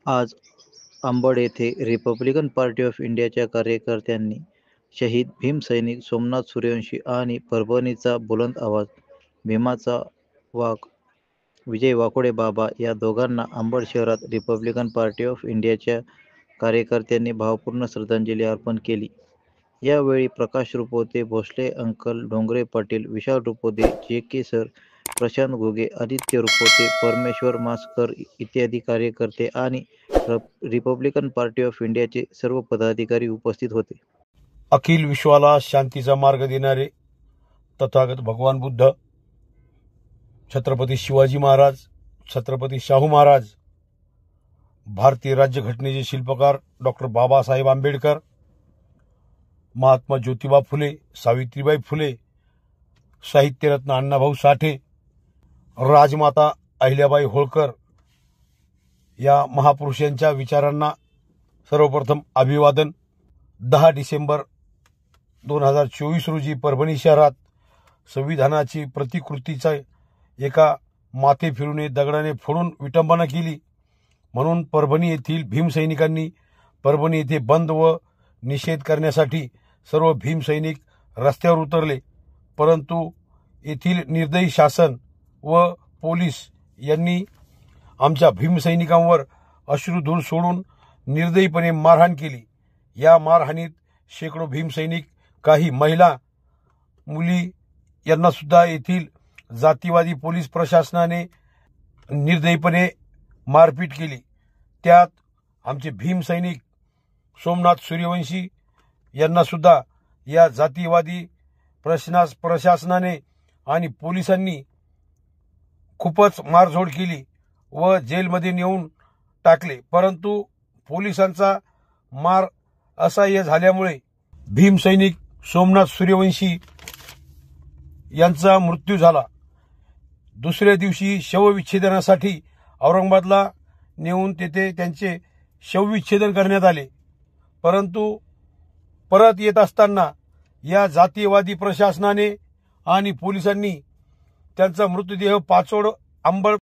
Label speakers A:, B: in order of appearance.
A: आज अंबड येथे Republican party of इंडियाच्या कार्यकर्त्यांनी शहीद भीमसैनिक सोमनाथ सूर्यवंशी आणि परभणीचा बुलंद आवाज भीमाचा वाघ विजय वाकोडे बाबा या दोघांना अंबड शहरात रिपब्लिकन पार्टी ऑफ इंडियाच्या कार्यकर्त्यांनी भावपूर्ण श्रद्धांजली अर्पण केली. यावेळी प्रकाश रुपवते, भोसले अंकल, डोंगरे पाटील, विशाल रुपवते, जे.के. सर, प्रशांत घुगे, आदित्य रुपवते, परमेश्वर मास्कर इत्यादी कार्यकर्ते आणि रिपब्लिकन पार्टी ऑफ इंडियाचे सर्व पदाधिकारी उपस्थित होते.
B: अखिल विश्वाला शांतीचा मार्ग देणारे तथागत भगवान बुद्ध, छत्रपती शिवाजी महाराज, छत्रपती शाहू महाराज, भारतीय राज्यघटनेचे शिल्पकार डॉक्टर बाबासाहेब आंबेडकर, महात्मा ज्योतिबा फुले, सावित्रीबाई फुले, साहित्यरत्न अण्णाभाऊ साठे, राजमाता अहिल्याबाई होळकर या महापुरुषांच्या विचारांना सर्वप्रथम अभिवादन. 10 डिसेंबर 2024 रोजी परभणी शहरात संविधानाची प्रतिकृतीचा एका माथे फिरूने दगडाने फोडून विटंबना केली. म्हणून परभणी येथील भीमसैनिकांनी परभणी येथे बंद व निषेध करण्यासाठी सर्व भीमसैनिक रस्त्यावर उतरले. परंतु येथील निर्दयी शासन व पोलीस यांनी आमच्या भीमसैनिकांवर अश्रुधूर सोडून निर्दयीपणे मारहाण केली. या मारहाणीत शेकडो भीमसैनिक, काही महिला, मुली यांना सुद्धा येथील जातीवादी पोलीस प्रशासनाने निर्दयीपणे मारपीट केली. त्यात आमचे भीमसैनिक सोमनाथ सूर्यवंशी यांना सुद्धा या जातीवादी प्रशासनाने आणि पोलिसांनी खूपच मारझोड केली व जेलमध्ये नेऊन टाकले. परंतु पोलिसांचा मार असह्य झाल्यामुळे भीमसैनिक सोमनाथ सूर्यवंशी यांचा मृत्यू झाला. दुसऱ्या दिवशी शवविच्छेदनासाठी औरंगाबादला नेऊन तेथे त्यांचे शवविच्छेदन करण्यात आले. परंतु परत येत असताना या जातीयवादी प्रशासनाने आणि पोलिसांनी त्यांचा मृतदेह पाचोड अंबड